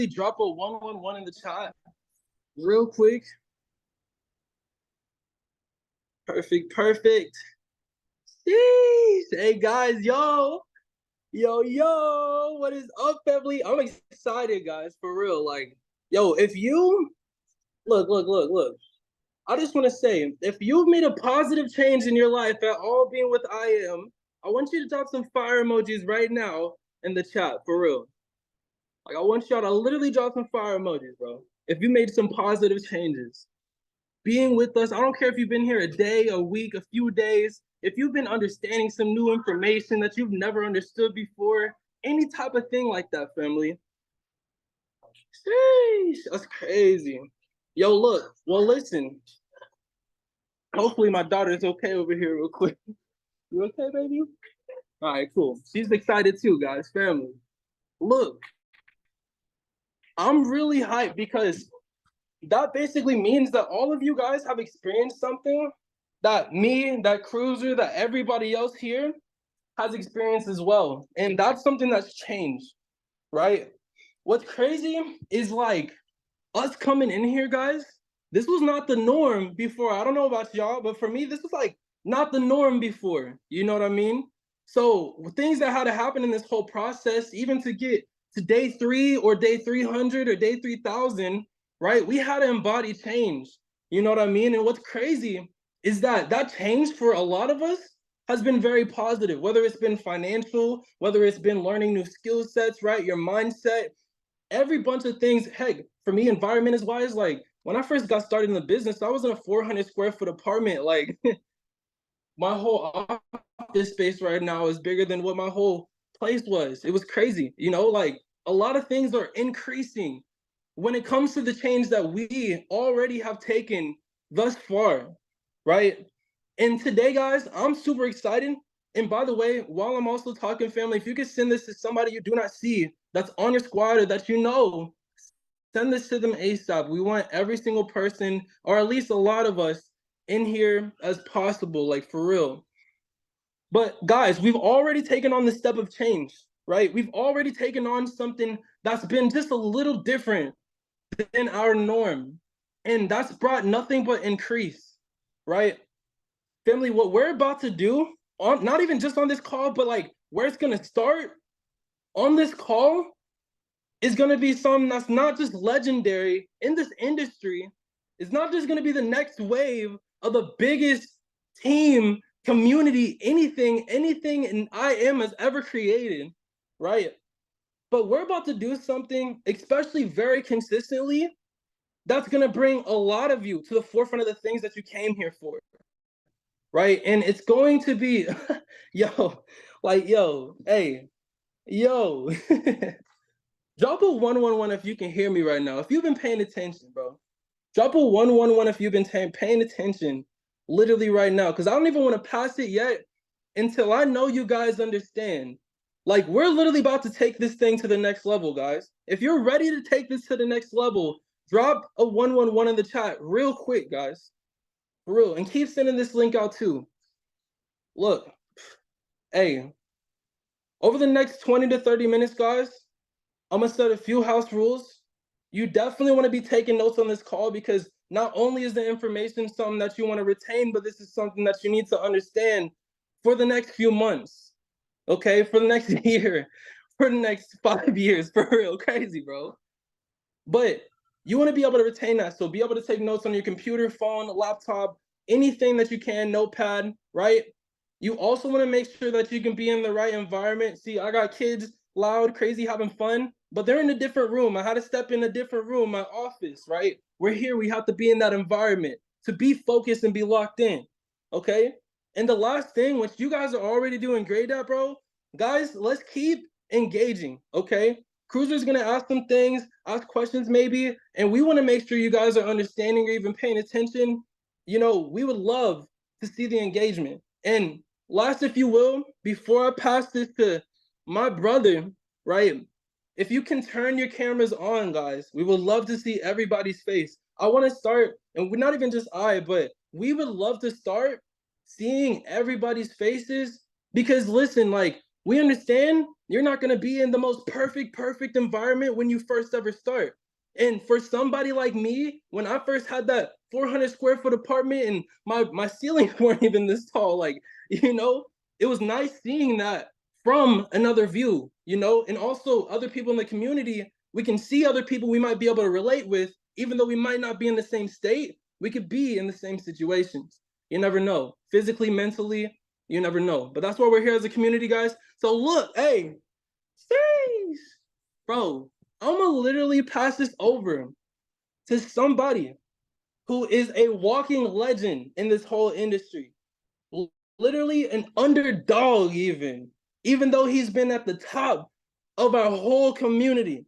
drop a 111 in the chat real quick. Perfect. Sheesh. Hey guys, yo, what is up, family? I'm excited, guys, for real. Like, yo, if you look. I just want to say, if you've made a positive change in your life at all being with I want you to drop some fire emojis right now in the chat, for real. Like, I want y'all to literally drop some fire emojis, bro. If you made some positive changes. Being with us, I don't care if you've been here a day, a week, a few days, if you've been understanding some new information that you've never understood before, any type of thing like that, family. Sheesh, that's crazy. Yo, look, well, listen. Hopefully my daughter's okay over here real quick. You okay, baby? All right, cool. She's excited too, guys, family. Look, I'm really hyped because that basically means that all of you guys have experienced something that me, that Cruiser, that everybody else here has experienced as well. And that's something that's changed, right? What's crazy is like us coming in here, guys, this was not the norm before. I don't know about y'all, but for me, this was like not the norm before. You know what I mean? So things that had to happen in this whole process, even to get to day 3 or day 300 or day 3000, right? We had to embody change. You know what I mean? And what's crazy is that that change for a lot of us has been very positive, whether it's been financial, whether it's been learning new skill sets, right? Your mindset, every bunch of things. Heck, for me, environment is wise. Like when I first got started in the business, I was in a 400 square foot apartment. Like my whole office space right now is bigger than what my whole place was. It was crazy. You know, like a lot of things are increasing when it comes to the change that we already have taken thus far, right? And today, guys, I'm super excited. And by the way, while I'm also talking, family, if you could send this to somebody you do not see that's on your squad or that you know, send this to them ASAP. We want every single person, or at least a lot of us, in here as possible, like for real. But guys, we've already taken on the step of change, right? We've already taken on something that's been just a little different than our norm. And that's brought nothing but increase, right? Family, what we're about to do, on not even just on this call, but like where it's gonna start on this call is gonna be something that's not just legendary in this industry. It's not just gonna be the next wave of the biggest team, community, anything in IM has ever created, right? But we're about to do something, especially very consistently, that's gonna bring a lot of you to the forefront of the things that you came here for, right? And it's going to be, yo, like, yo, drop a 111 if you can hear me right now. If you've been paying attention, bro, drop a 111 if you've been paying attention, literally right now, because I don't even want to pass it yet until I know you guys understand. Like, we're literally about to take this thing to the next level, guys. If you're ready to take this to the next level, drop a 111 in the chat real quick, guys. For real. And keep sending this link out too. Look, hey, over the next 20 to 30 minutes, guys, I'm going to set a few house rules. You definitely want to be taking notes on this call because not only is the information something that you want to retain, but this is something that you need to understand for the next few months, okay? For the next year, for the next 5 years, for real, crazy, bro. But you want to be able to retain that. So be able to take notes on your computer, phone, laptop, anything that you can, notepad, right? You also want to make sure that you can be in the right environment. See, I got kids loud, crazy, having fun, but they're in a different room. I had to step in a different room, my office, right? We're here, we have to be in that environment to be focused and be locked in, okay? And the last thing, which you guys are already doing great at, bro, guys, let's keep engaging, okay? Cruiser's gonna ask some things, ask questions maybe, and we want to make sure you guys are understanding or even paying attention. You know, we would love to see the engagement. And last, if you will, before I pass this to my brother, right? If you can turn your cameras on, guys, we would love to see everybody's face. I want to start, and we're not even just but we would love to start seeing everybody's faces because listen, like we understand You're not going to be in the most perfect environment when you first ever start. And for somebody like me, when I first had that 400 square foot apartment and my ceilings weren't even this tall, like, it was nice seeing that from another view, and also other people in the community. We can see other people we might be able to relate with, even though we might not be in the same state. We could be in the same situations. You never know, physically, mentally, you never know. But that's why we're here as a community, guys. So look, hey, sheesh, bro, I'm gonna literally pass this over to somebody who is a walking legend in this whole industry. Literally an underdog, even though he's been at the top of our whole community.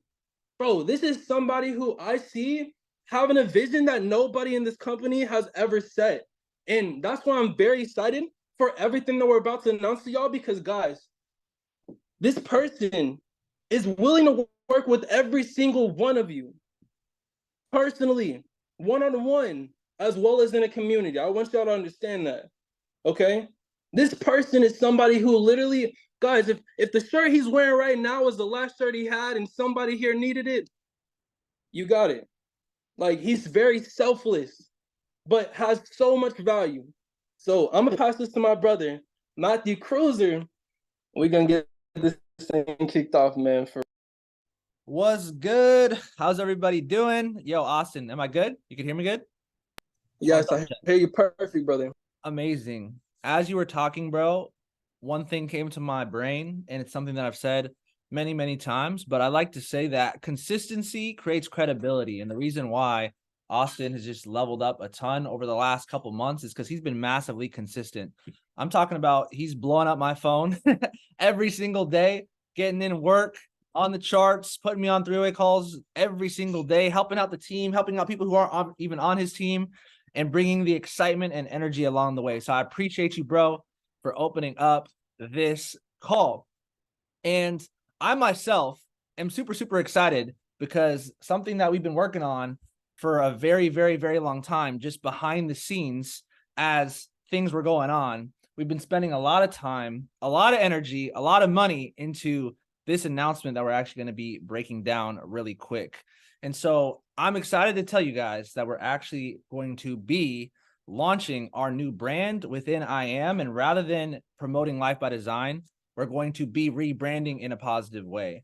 Bro, this is somebody who I see having a vision that nobody in this company has ever set. And that's why I'm very excited for everything that we're about to announce to y'all, because guys, this person is willing to work with every single one of you personally, one-on-one, as well as in a community. I want y'all to understand that. Okay? This person is somebody who literally, guys, if the shirt he's wearing right now is the last shirt he had and somebody here needed it, you got it. Like, he's very selfless, but has so much value. So I'm gonna pass this to my brother, Matthew Cruiser. We're gonna get this thing kicked off, man. What's good? How's everybody doing? Yo, Austin, am I good? You can hear me good? Yes, I hear you perfect, brother. Amazing. As you were talking, bro, one thing came to my brain, and it's something that I've said many, many times, but I like to say that consistency creates credibility. And the reason why Austin has just leveled up a ton over the last couple months is because he's been massively consistent. I'm talking about he's blowing up my phone every single day, getting in work, on the charts, putting me on three-way calls every single day, helping out the team, helping out people who aren't even on his team, and bringing the excitement and energy along the way. So I appreciate you, bro, for opening up this call. And I myself am super, super excited because something that we've been working on for a very, very, very long time, just behind the scenes as things were going on, we've been spending a lot of time, a lot of energy, a lot of money into this announcement that we're actually going to be breaking down really quick. And so I'm excited to tell you guys that we're actually going to be launching our new brand within IAM. And rather than promoting Life by Design, we're going to be rebranding in a positive way.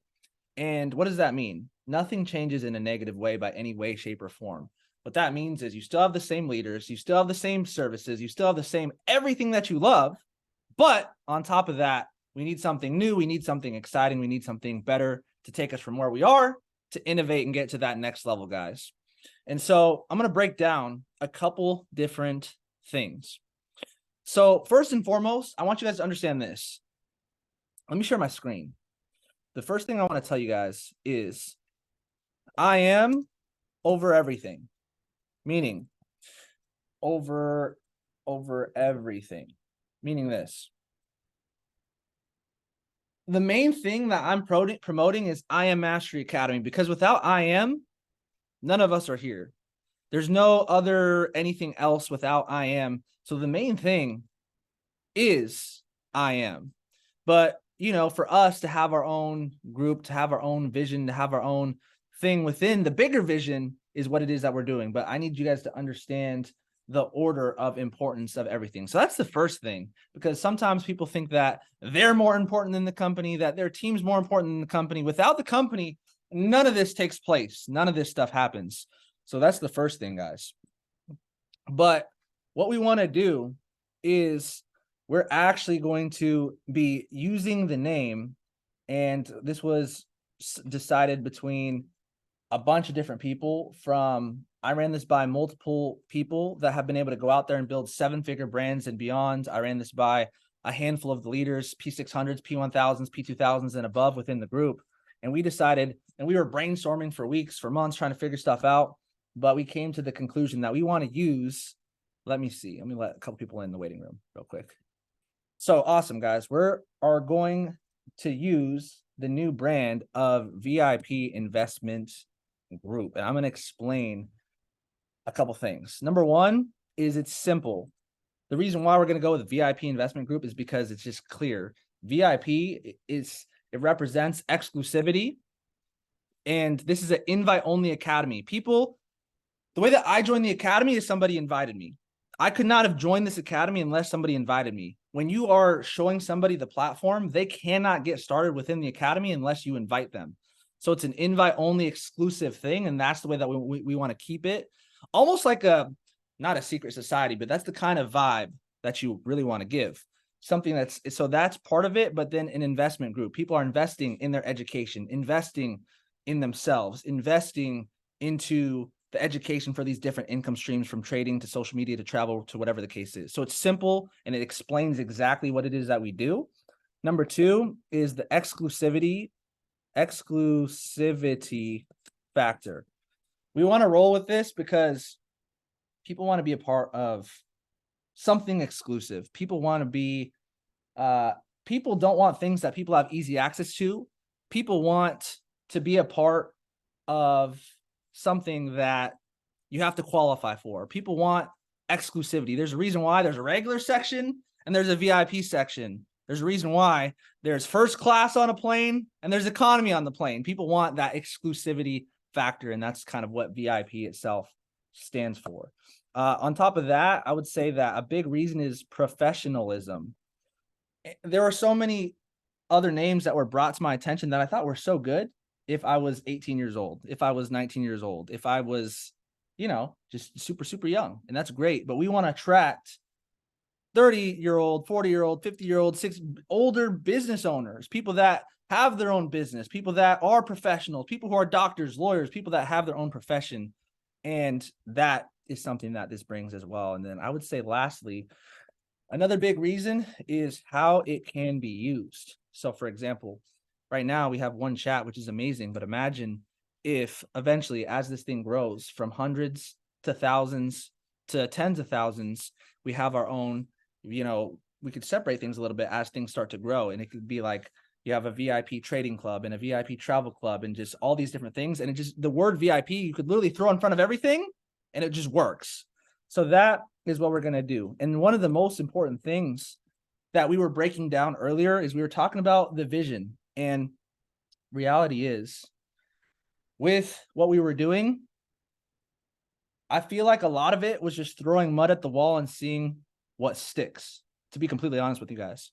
And what does that mean? Nothing changes in a negative way by any way, shape, or form. What that means is you still have the same leaders, you still have the same services, you still have the same everything that you love. But on top of that, we need something new. We need something exciting. We need something better to take us from where we are to innovate and get to that next level, guys. And so I'm going to break down a couple different things. So first and foremost, I want you guys to understand this. Let me share my screen. The first thing I want to tell you guys is I am over everything, meaning over everything, meaning this. The main thing that I'm promoting is IAM Mastery Academy, because without IAM, none of us are here. There's no other anything else without IAM. So the main thing is IAM. But, for us to have our own group, to have our own vision, to have our own thing within the bigger vision is what it is that we're doing. But I need you guys to understand the order of importance of everything. So that's the first thing, because sometimes people think that they're more important than the company, that their team's more important than the company. Without the company, none of this takes place. None of this stuff happens. So that's the first thing, guys. But what we want to do is we're actually going to be using the name, and this was decided between a bunch of different people. I ran this by multiple people that have been able to go out there and build 7-figure brands and beyond. I ran this by a handful of the leaders, P600s, P1000s, P2000s, and above within the group. And we decided, and we were brainstorming for weeks, for months, trying to figure stuff out. But we came to the conclusion that we want to use, let me let a couple people in the waiting room real quick. So awesome, guys. We are going to use the new brand of VIP Investment Group. And I'm going to explain a couple things. Number one is it's simple. The reason why we're going to go with VIP Investment Group is because it's just clear. VIP is It represents exclusivity. And this is an invite-only academy. People, the way that I joined the academy is somebody invited me. I could not have joined this academy unless somebody invited me. When you are showing somebody the platform, they cannot get started within the academy unless you invite them. So it's an invite-only exclusive thing, and that's the way that we want to keep it. Almost like not a secret society, but that's the kind of vibe that you really want to give. Something that's part of it, but then an investment group. People are investing in their education, investing in themselves, investing into the education for these different income streams, from trading to social media to travel to whatever the case is. So it's simple and it explains exactly what it is that we do. Number 2 is the exclusivity factor. We want to roll with this because people want to be a part of something exclusive. People want to be, people don't want things that people have easy access to. People want to be a part of something that you have to qualify for. People want exclusivity. There's a reason why there's a regular section and there's a VIP section. There's a reason why there's first class on a plane and there's economy on the plane. People want that exclusivity factor, and that's kind of what VIP itself stands for. On top of that, I would say that a big reason is professionalism. There are so many other names that were brought to my attention that I thought were so good. If I was 18 years old, if I was 19 years old, if I was, just super, super young, and that's great. But we want to attract 30-year-old, 40-year-old, 50-year-old, older business owners, people that have their own business, people that are professionals, people who are doctors, lawyers, people that have their own profession. And that is something that this brings as well. And then I would say lastly, another big reason is how it can be used. So for example, right now we have one chat, which is amazing, but imagine if eventually, as this thing grows from hundreds to thousands to tens of thousands, we have our own, we could separate things a little bit as things start to grow. And it could be like, you have a VIP trading club and a VIP travel club and just all these different things. And the word VIP, you could literally throw in front of everything and it just works. So that is what we're going to do. And one of the most important things that we were breaking down earlier is we were talking about the vision. And reality is, with what we were doing, I feel like a lot of it was just throwing mud at the wall and seeing what sticks, to be completely honest with you guys.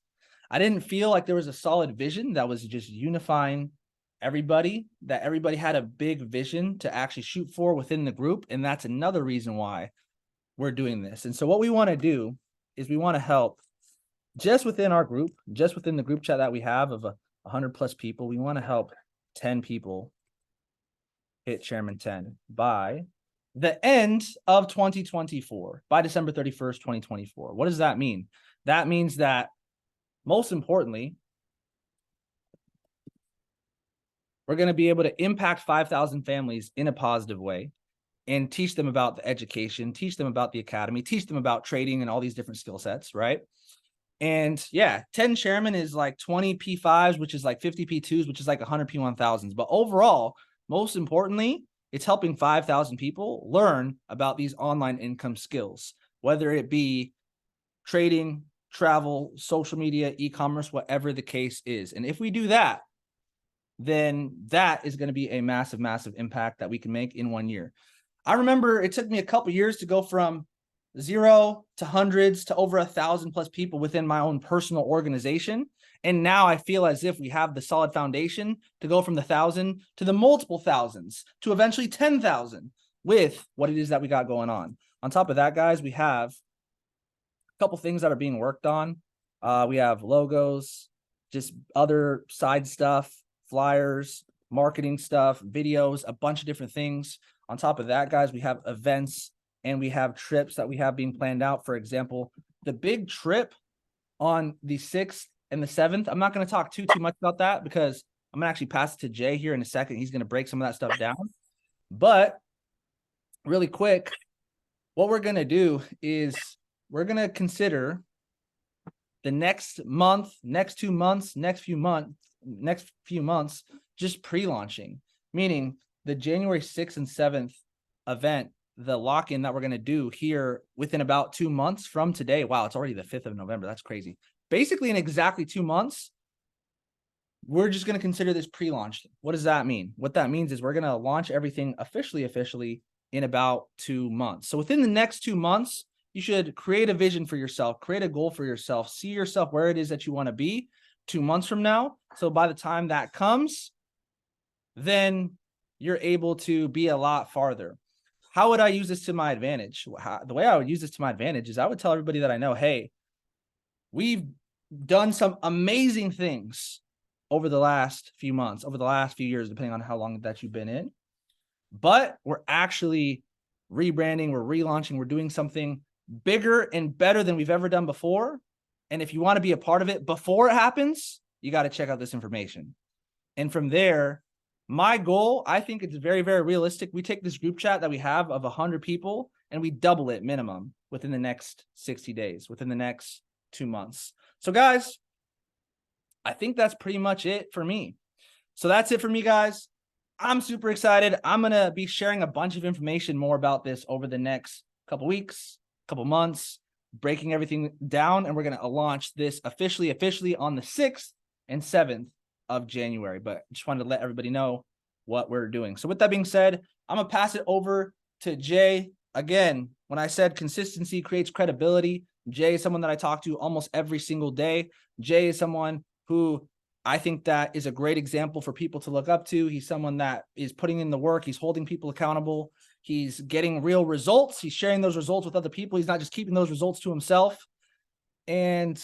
I didn't feel like there was a solid vision that was just unifying everybody, that everybody had a big vision to actually shoot for within the group. And that's another reason why we're doing this. And so what we want to do is we want to help just within our group, just within the group chat that we have of 100 plus people, we want to help 10 people hit Chairman 10 by the end of 2024, by December 31st, 2024. What does that mean? That means that, most importantly, we're going to be able to impact 5,000 families in a positive way and teach them about the education, teach them about the academy, teach them about trading and all these different skill sets, right? And yeah, 10 chairman is like 20 P5s, which is like 50 P2s, which is like 100 P1000s. But overall, most importantly, it's helping 5,000 people learn about these online income skills, whether it be trading, travel, social media, e-commerce, whatever the case is. And if we do that, then that is going to be a massive, massive impact that we can make in 1 year. I remember it took me a couple years to go from 0 to hundreds to over 1,000 plus people within my own personal organization. And now I feel as if we have the solid foundation to go from the 1,000 to the multiple thousands to eventually 10,000 with what it is that we got going on. On top of that, guys, we have a couple things that are being worked on. We have logos, just other side stuff, flyers, marketing stuff, videos, a bunch of different things. On top of that, guys, we have events and we have trips that we have being planned out. For example, the big trip on the 6th and the 7th. I'm not going to talk too much about that because I'm going to actually pass it to Jay here in a second. He's going to break some of that stuff down. But really quick, what we're going to do is we're going to consider the next month, next 2 months, next few months, just pre-launching, meaning the January 6th and 7th event, the lock-in that we're going to do here within about 2 months from today. Wow, it's already the 5th of November. That's crazy. Basically, in exactly 2 months, we're just going to consider this pre-launch. What does that mean? What that means is we're going to launch everything officially in about 2 months. So within the next 2 months, you should create a vision for yourself, create a goal for yourself, see yourself where it is that you want to be 2 months from now. So by the time that comes, then you're able to be a lot farther. How would I use this to my advantage? The way I would use this to my advantage is I would tell everybody that I know, hey, we've done some amazing things over the last few months, over the last few years, depending on how long that you've been in. But we're actually rebranding, we're relaunching, we're doing something bigger and better than we've ever done before. And if you want to be a part of it before it happens, you got to check out this information. And from there, my goal, I think it's very, very realistic. We take this group chat that we have of 100 people and we double it minimum within the next 60 days, within the next 2 months. So guys, I think that's pretty much it for me. So that's it for me, guys. I'm super excited. I'm going to be sharing a bunch of information more about this over the next couple weeks, couple months, breaking everything down. And we're going to launch this officially on the 6th and 7th of January. But just wanted to let everybody know what we're doing. So with that being said, I'm going to pass it over to Jay. Again, when I said consistency creates credibility, Jay is someone that I talk to almost every single day. Jay is someone who I think that is a great example for people to look up to. He's someone that is putting in the work. He's holding people accountable. He's getting real results. He's sharing those results with other people. He's not just keeping those results to himself. And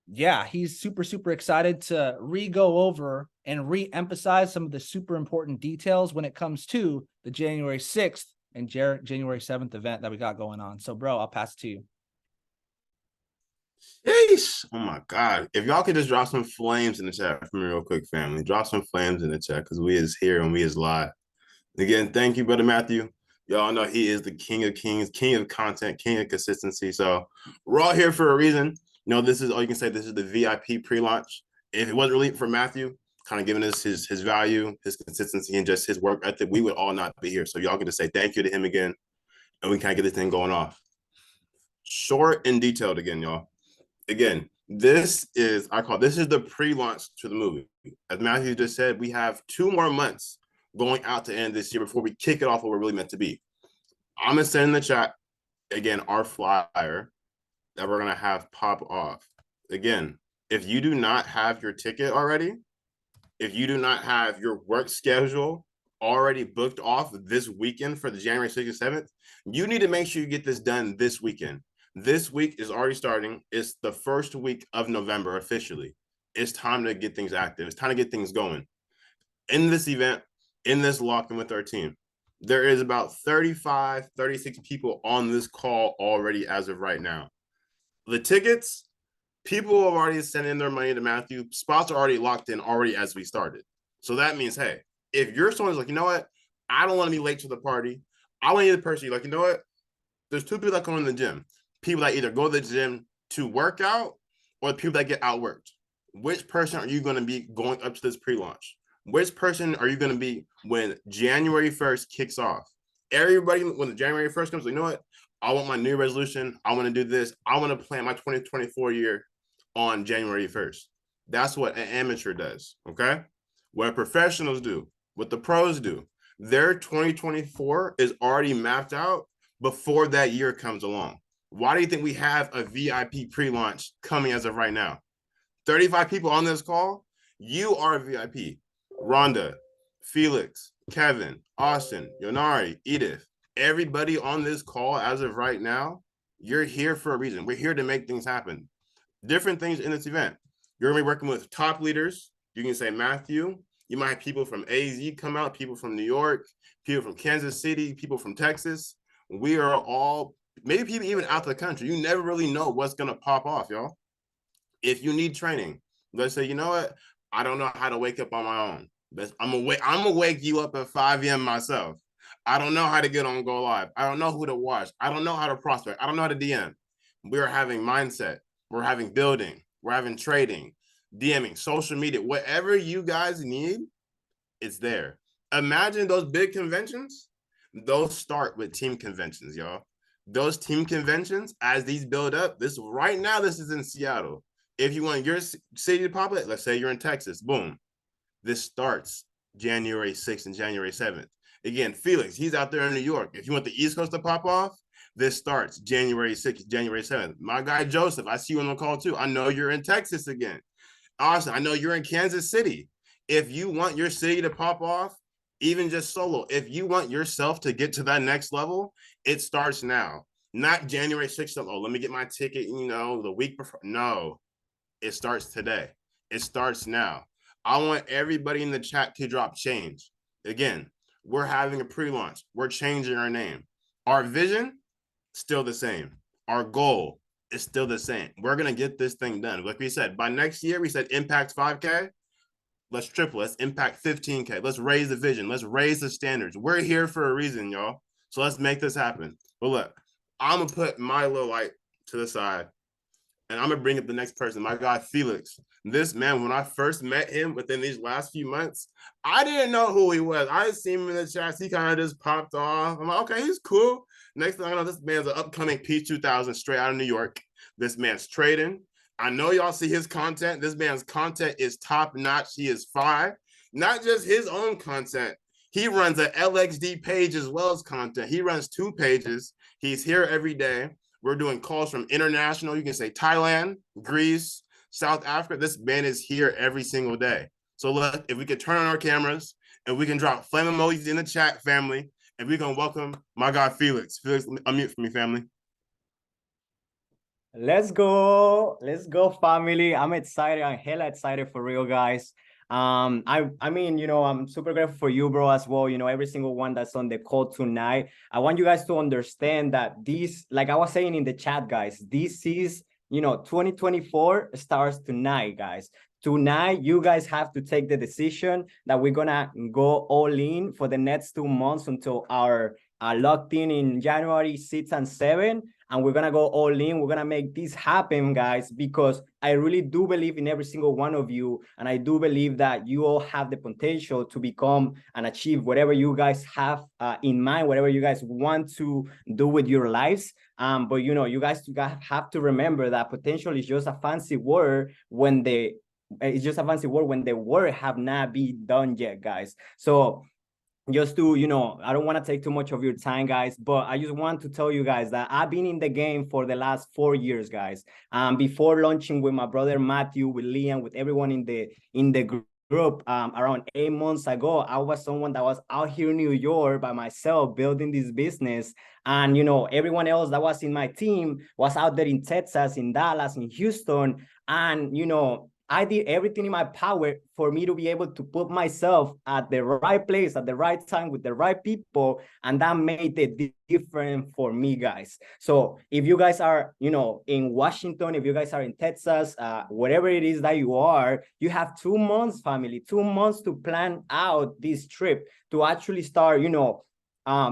yeah, he's super, super excited to go over and re-emphasize some of the super important details when it comes to the January 6th and January 7th event that we got going on. So bro, I'll pass it to you. Yeesh. Oh my God. If y'all could just drop some flames in the chat for me real quick, family. Drop some flames in the chat because we is here and we is live. Again, thank you, Brother Matthew. Y'all know he is the king of kings, king of content, king of consistency. So we're all here for a reason. You know, this is all you can say. This is the VIP pre-launch. If it wasn't really for Matthew, kind of giving us his value, his consistency, and just his work ethic, we would all not be here. So y'all get to say thank you to him again, and we kind of get this thing going off. Short and detailed again, y'all. Again, this is the pre-launch to the movie. As Matthew just said, we have 2 more months going out to end this year before we kick it off what we're really meant to be. I'm gonna send in the chat again our flyer that we're gonna have pop off. Again, if you do not have your ticket already, if you do not have your work schedule already booked off this weekend for the January 6th and 7th, you need to make sure you get this done this weekend. This week is already starting. It's the first week of November officially. It's time to get things active. It's time to get things going. In this event, in this lock-in with our team, there is about 35, 36 people on this call already as of right now. The tickets, people have already sent in their money to Matthew. Spots are already locked in already as we started. So that means, hey, if you're someone who's like, you know what, I don't want to be late to the party. I want to be the person like, you know what, there's 2 people that come in the gym. People that either go to the gym to work out or the people that get outworked. Which person are you going to be going up to this pre-launch? Which person are you going to be when January 1st kicks off? Everybody, when the January 1st comes, like, you know what? I want my new resolution. I want to do this. I want to plan my 2024 year on January 1st. That's what an amateur does, okay? What professionals do, what the pros do. Their 2024 is already mapped out before that year comes along. Why do you think we have a VIP pre-launch coming as of right now? 35 people on this call, you are a VIP. Rhonda, Felix, Kevin, Austin, Yonari, Edith, everybody on this call as of right now, you're here for a reason. We're here to make things happen. Different things in this event. You're going to be working with top leaders. You can say Matthew. You might have people from AZ come out, people from New York, people from Kansas City, people from Texas. We are all, maybe people even out the country. You never really know what's going to pop off, y'all. If you need training, let's say, you know what? I don't know how to wake up on my own. I'm gonna wake you up at 5 a.m. myself. I don't know how to get on Go Live. I don't know who to watch. I don't know how to prospect. I don't know how to DM. We are having mindset. We're having building. We're having trading, DMing, social media. Whatever you guys need, it's there. Imagine those big conventions. Those start with team conventions, y'all. Those team conventions, as these build up, this right now, this is in Seattle. If you want your city to pop it, let's say you're in Texas, boom. This starts January 6th and January 7th. Again, Felix, he's out there in New York. If you want the East Coast to pop off, this starts January 6th, January 7th. My guy Joseph, I see you on the call too. I know you're in Texas again. Austin, I know you're in Kansas City. If you want your city to pop off, even just solo, if you want yourself to get to that next level, it starts now. Not January 6th. Oh, let me get my ticket, the week before. No, it starts today. It starts now. I want everybody in the chat to drop change. Again, we're having a pre-launch. We're changing our name. Our vision, still the same. Our goal is still the same. We're going to get this thing done. Like we said, by next year, we said impact 5K. Let's triple. Let's impact 15K. Let's raise the vision. Let's raise the standards. We're here for a reason, y'all. So let's make this happen. But look, I'm going to put my little light to the side. And I'm going to bring up the next person, my guy, Felix. This man, when I first met him within these last few months, I didn't know who he was. I had seen him in the chats. He kind of just popped off. I'm like, okay, he's cool. Next thing I know, this man's an upcoming P2000 straight out of New York. This man's trading. I know y'all see his content. This man's content is top notch. He is fire. Not just his own content. He runs an LXD page as well as content. He runs 2 pages. He's here every day. We're doing calls from international. You can say Thailand, Greece, South Africa. This man is here every single day. So look, if we could turn on our cameras and we can drop flame emojis in the chat, family, and we can welcome my guy, Felix. Felix, unmute for me, family. Let's go, family. I'm excited. I'm hella excited for real, guys. I mean, I'm super grateful for you, bro, as well. Every single one that's on the call tonight. I want you guys to understand that this, like I was saying in the chat, guys, this is, 2024 starts tonight, guys. Tonight, you guys have to take the decision that we're gonna go all in for the next 2 months until our locked in January 6th and 7th. And we're going to go all in. We're going to make this happen, guys, because I really do believe in every single one of you. And I do believe that you all have the potential to become and achieve whatever you guys have in mind, whatever you guys want to do with your lives. But, you guys have to remember that potential is just a fancy word when the work have not been done yet, guys. So just to, I don't want to take too much of your time, guys, but I just want to tell you guys that I've been in the game for the last 4 years, guys. Before launching with my brother Matthew, with Liam, with everyone in the group, around 8 months ago, I was someone that was out here in New York by myself building this business. And, everyone else that was in my team was out there in Texas, in Dallas, in Houston. And, I did everything in my power for me to be able to put myself at the right place at the right time with the right people. And that made it different for me, guys. So if you guys are, in Washington, if you guys are in Texas, wherever it is that you are, you have 2 months, family, 2 months to plan out this trip, to actually start,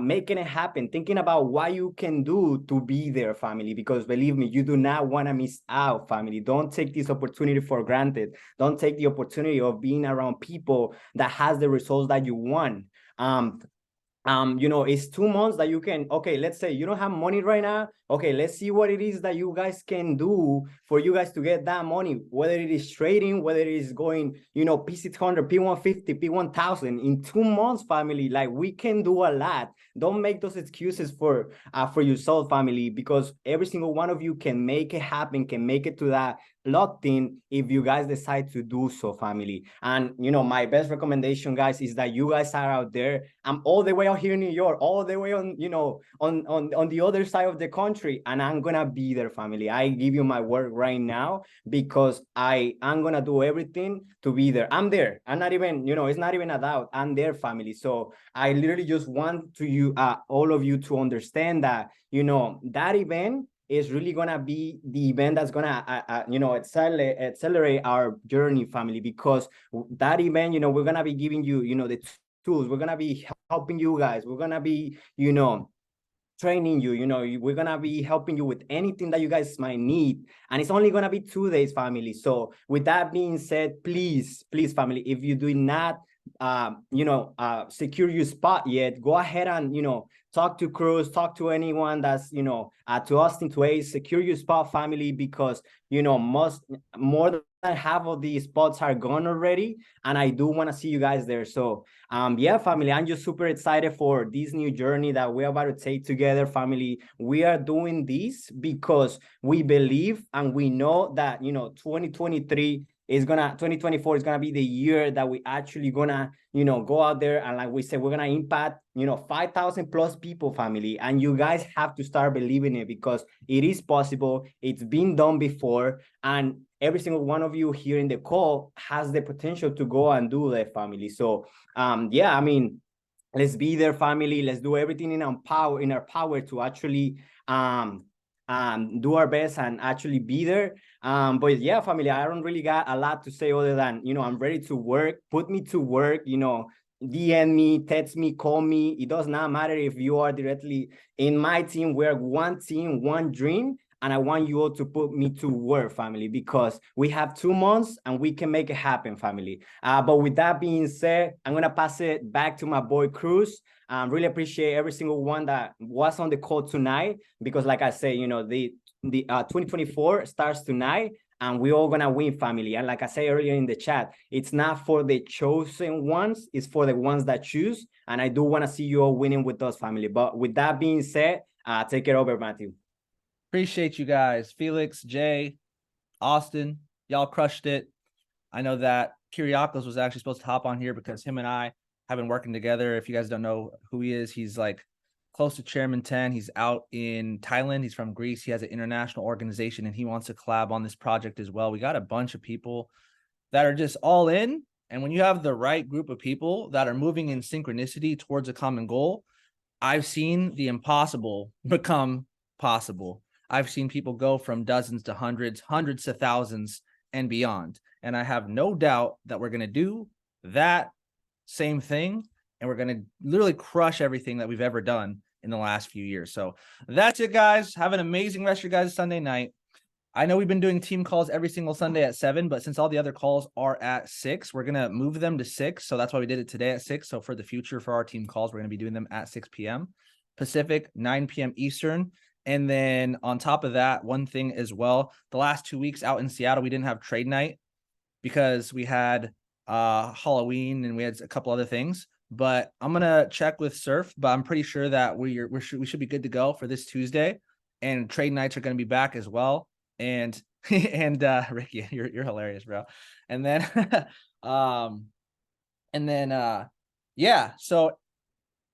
making it happen, thinking about what you can do to be there, family, because believe me, you do not want to miss out, family. Don't take this opportunity for granted. Don't take the opportunity of being around people that has the results that you want. It's 2 months that you can, okay, let's say you don't have money right now. Okay, let's see what it is that you guys can do for you guys to get that money, whether it is trading, whether it is going, P600, P150, P1000 in 2 months, family. Like, we can do a lot. Don't make those excuses for yourself, family, because every single one of you can make it happen, can make it to that locked in if you guys decide to do so, family. And my best recommendation, guys, is that you guys are out there. I'm all the way out here in New York, all the way on on the other side of the country, and I'm gonna be there, family. I give you my word right now, because I am gonna do everything to be there. I'm there. I'm not even, it's not even a doubt. I'm there, family. So I literally just want to all of you to understand that that event is really gonna be the event that's gonna accelerate our journey, family, because that event, we're gonna be giving you the tools. We're gonna be helping you guys. We're gonna be training you. We're gonna be helping you with anything that you guys might need, and it's only gonna be 2 days, family. So with that being said, please, family, if you do not secure your spot yet, go ahead and talk to Cruz, talk to anyone that's to Austin, to Ace, secure your spot, family, because more half of the spots are gone already, and I do want to see you guys there. So yeah, family, I'm just super excited for this new journey that we're about to take together. Family, we are doing this because we believe and we know that, you know, 2024 is gonna be the year that we actually gonna, you know, go out there and, like we said, we're gonna impact, you know, 5,000 plus people, family. And you guys have to start believing it, because it is possible. It's been done before, and every single one of you here in the call has the potential to go and do that, family. So yeah, I mean, let's be there, family. Let's do everything in our power to actually do our best and actually be there. But yeah, family, I don't really got a lot to say other than, you know, I'm ready to work. Put me to work, you know, DM me, text me, call me. It does not matter if you are directly in my team. We're one team, one dream. And I want you all to put me to work, family, because we have 2 months and we can make it happen, family. But with that being said, I'm going to pass it back to my boy Cruz. Really appreciate every single one that was on the call tonight, because like I say, you know, the 2024 starts tonight, and we're all gonna win, family. And like I said earlier in the chat, it's not for the chosen ones, it's for the ones that choose. And I do want to see you all winning with us, family. But with that being said, take it over, Matthew. Appreciate you guys. Felix, Jay, Austin, y'all crushed it. I know that Kyriakos was actually supposed to hop on here because him and I have been working together. If you guys don't know who he is, he's like close to Chairman 10. He's out in Thailand. He's from Greece. He has an international organization and he wants to collab on this project as well. We got a bunch of people that are just all in. And when you have the right group of people that are moving in synchronicity towards a common goal, I've seen the impossible become possible. I've seen people go from dozens to hundreds, hundreds to thousands and beyond. And I have no doubt that we're going to do that same thing. And we're going to literally crush everything that we've ever done in the last few years. So that's it, guys. Have an amazing rest of your guys' Sunday night. I know we've been doing team calls every single Sunday at 7, but since all the other calls are at 6, we're going to move them to 6. So that's why we did it today at 6. So for the future, for our team calls, we're going to be doing them at 6 p.m. Pacific, 9 p.m. Eastern. And then on top of that, one thing as well, the last 2 weeks out in Seattle, we didn't have trade night because we had Halloween and we had a couple other things. But I'm going to check with Surf, but I'm pretty sure that we should be good to go for this Tuesday. And trade nights are going to be back as well. And Ricky, you're hilarious, bro. And then yeah, so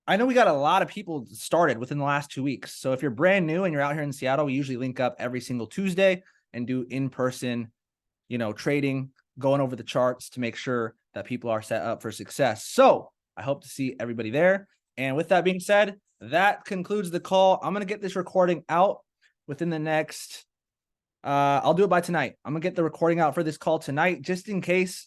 I know we got a lot of people started within the last 2 weeks. So if you're brand new and you're out here in Seattle, we usually link up every single Tuesday and do in-person, you know, trading, going over the charts to make sure that people are set up for success. So I hope to see everybody there. And with that being said, that concludes the call. I'm going to get this recording out within the next, I'll do it by tonight. I'm going to get the recording out for this call tonight, just in case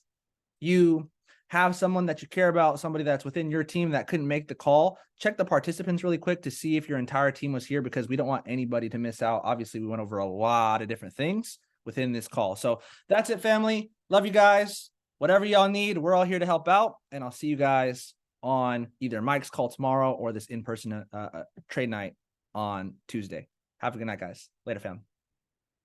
you have someone that you care about, somebody that's within your team that couldn't make the call. Check the participants really quick to see if your entire team was here, because we don't want anybody to miss out. Obviously, we went over a lot of different things within this call. So that's it, family. Love you guys. Whatever y'all need, we're all here to help out. And I'll see you guys on either Mike's call tomorrow or this in-person trade night on Tuesday. Have a good night, guys. Later, fam.